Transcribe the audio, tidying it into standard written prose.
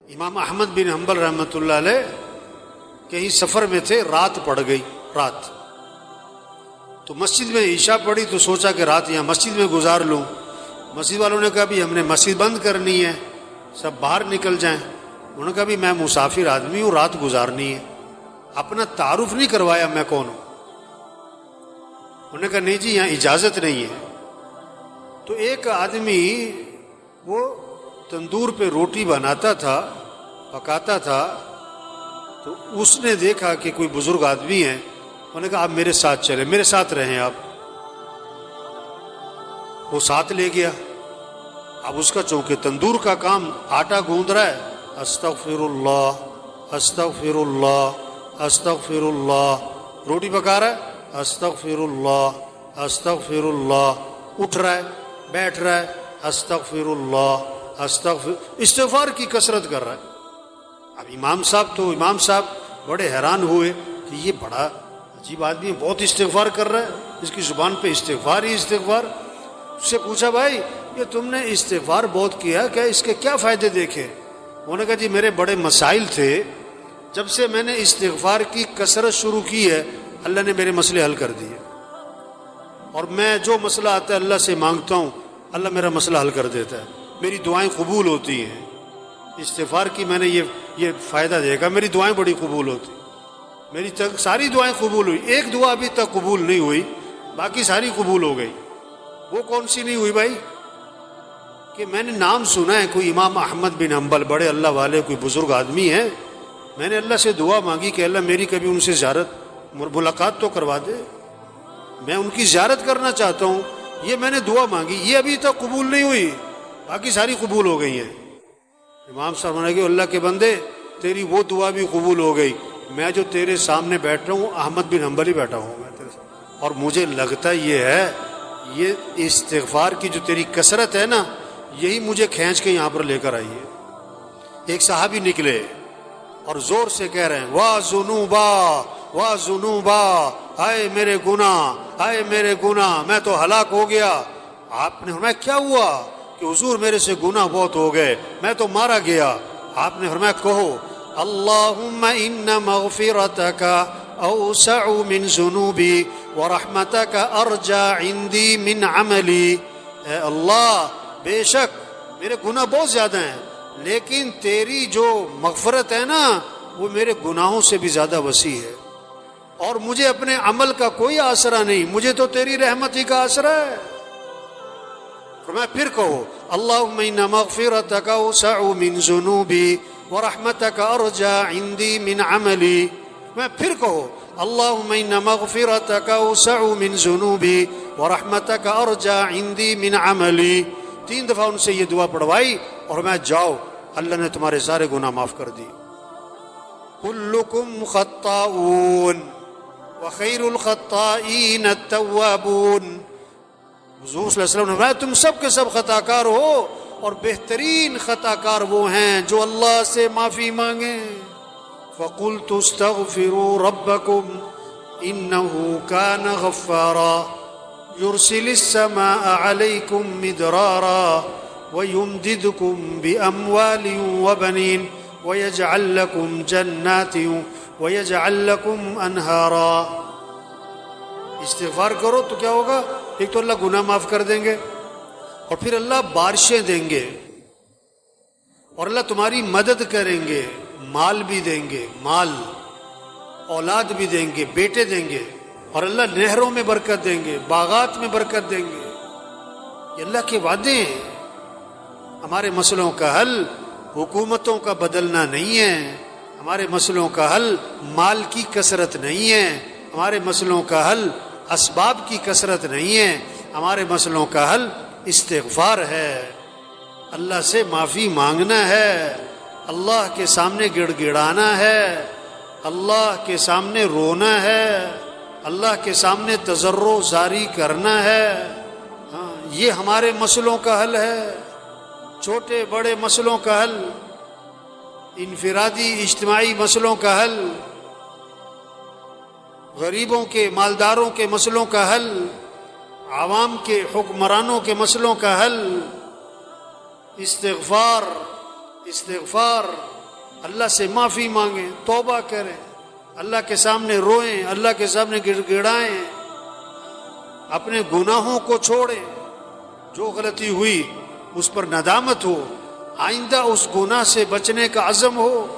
امام احمد بن حنبل رحمۃ اللہ علیہ کہیں سفر میں تھے، رات پڑ گئی، رات تو مسجد میں عشاء پڑی تو سوچا کہ رات یہاں مسجد میں گزار لوں۔ مسجد والوں نے کہا بھی ہم نے مسجد بند کرنی ہے، سب باہر نکل جائیں۔ انہوں نے کہا بھی میں مسافر آدمی ہوں، رات گزارنی ہے۔ اپنا تعارف نہیں کروایا میں کون ہوں۔ انہوں نے کہا نہیں جی یہاں اجازت نہیں ہے۔ تو ایک آدمی وہ تندور پہ روٹی بناتا تھا، پکاتا تھا، تو اس نے دیکھا کہ کوئی بزرگ آدمی ہے، انہوں نے کہا آپ میرے ساتھ چلیں، میرے ساتھ رہیں آپ۔ وہ ساتھ لے گیا۔ اب اس کا چونکہ تندور کا کام، آٹا گوندھ رہا ہے، استغفر اللہ استغفر اللہ استغفر اللہ، روٹی پکا رہا ہے، استغفر اللہ استغفر اللہ، اٹھ رہا ہے، بیٹھ رہا ہے، استغفر اللہ استغفار کی کثرت کر رہا ہے۔ اب امام صاحب بڑے حیران ہوئے کہ یہ بڑا عجیب آدمی، بہت استغفار کر رہا ہے، اس کی زبان پہ استغفار ہی استغفار۔ اس سے پوچھا بھائی یہ تم نے استغفار بہت کیا، کیا اس کے کیا فائدے دیکھے؟ انہوں نے کہا جی میرے بڑے مسائل تھے، جب سے میں نے استغفار کی کثرت شروع کی ہے اللہ نے میرے مسئلے حل کر دیے، اور میں جو مسئلہ آتا ہے اللہ سے مانگتا ہوں اللہ میرا مسئلہ حل کر دیتا ہے، میری دعائیں قبول ہوتی ہیں۔ استغفار کی میں نے یہ فائدہ دیکھا، میری دعائیں بڑی قبول ہوتی، میری ساری دعائیں قبول ہوئی، ایک دعا ابھی تک قبول نہیں ہوئی، باقی ساری قبول ہو گئی۔ وہ کون سی نہیں ہوئی بھائی؟ کہ میں نے نام سنا ہے کوئی امام احمد بن حنبل، بڑے اللہ والے، کوئی بزرگ آدمی ہیں، میں نے اللہ سے دعا مانگی کہ اللہ میری کبھی ان سے زیارت ملاقات تو کروا دے، میں ان کی زیارت کرنا چاہتا ہوں، یہ میں نے دعا مانگی، یہ ابھی تک قبول نہیں ہوئی، باقی ساری قبول ہو گئی ہیں۔ امام صاحب نے کہا اللہ کے بندے تیری وہ دعا بھی قبول ہو گئی، میں جو تیرے سامنے بیٹھ رہا ہوں احمد بن حنبل ہی بیٹھا ہوں میں تیرے سامنے، اور مجھے لگتا یہ ہے یہ استغفار کی جو تیری کثرت ہے نا یہی مجھے کھینچ کے یہاں پر لے کر آئی ہے۔ ایک صحابی نکلے اور زور سے کہہ رہے ہیں واہ ذنوبا واہ ذنوبا، ہائے میرے گناہ، ہائے میرے گناہ، میں تو ہلاک ہو گیا۔ آپ نے فرمایا کیا ہوا؟ کہ حضور میرے سے گناہ بہت ہو گئے، میں تو مارا گیا۔ آپ نے فرمایا کہو اللہم ان مغفرتک اوسع من ذنوبی ورحمتک ارجى عندی من عملی، اے اللہ بے شک میرے گناہ بہت زیادہ ہیں لیکن تیری جو مغفرت ہے نا وہ میرے گناہوں سے بھی زیادہ وسیع ہے، اور مجھے اپنے عمل کا کوئی آسرا نہیں، مجھے تو تیری رحمت ہی کا آسرا ہے۔ فرمایا پھر کہو اللہم ان مغفرتک اوسع من ذنوبی ورحمتک ارجى عندی من عملی، میں پھر کہو اللہم ان مغفرتک اوسع من ذنوبی ورحمتک ارجى عندی من عملی۔ 3 دفعہ ان سے یہ دعا پڑھوائی اور میں جاؤ اللہ نے تمہارے سارے گناہ معاف کر دی۔ کلکم خطاؤون وخیر الخطائین التوابون، حضور صلی اللہ علیہ وسلم نے فرمایا تم سب کے سب خطا کار ہو اور بہترین خطا کار وہ ہیں جو اللہ سے معافی مانگیں۔ فقلت استغفروا ربکم انه كان غفارا يرسل السماء عليكم مدرارا ويمددكم بأموال وبنين ويجعل لكم جنات ويجعل لكم انہارا۔ استغفار کرو تو کیا ہوگا؟ ایک تو اللہ گناہ معاف کر دیں گے، اور پھر اللہ بارشیں دیں گے، اور اللہ تمہاری مدد کریں گے، مال بھی دیں گے، مال اولاد بھی دیں گے، بیٹے دیں گے، اور اللہ نہروں میں برکت دیں گے، باغات میں برکت دیں گے۔ یہ اللہ کے وعدے ہیں۔ ہمارے مسئلوں کا حل حکومتوں کا بدلنا نہیں ہے، ہمارے مسئلوں کا حل مال کی کثرت نہیں ہے، ہمارے مسئلوں کا حل اسباب کی کثرت نہیں ہے، ہمارے مسئلوں کا حل استغفار ہے، اللہ سے معافی مانگنا ہے، اللہ کے سامنے گڑ گڑانا ہے، اللہ کے سامنے رونا ہے، اللہ کے سامنے تضرع زاری کرنا ہے۔ ہاں یہ ہمارے مسئلوں کا حل ہے، چھوٹے بڑے مسئلوں کا حل، انفرادی اجتماعی مسئلوں کا حل، غریبوں کے مالداروں کے مسئلوں کا حل، عوام کے حکمرانوں کے مسئلوں کا حل، استغفار استغفار اللہ سے معافی مانگیں، توبہ کریں، اللہ کے سامنے روئیں، اللہ کے سامنے گڑ گڑائیں، اپنے گناہوں کو چھوڑیں، جو غلطی ہوئی اس پر ندامت ہو، آئندہ اس گناہ سے بچنے کا عزم ہو،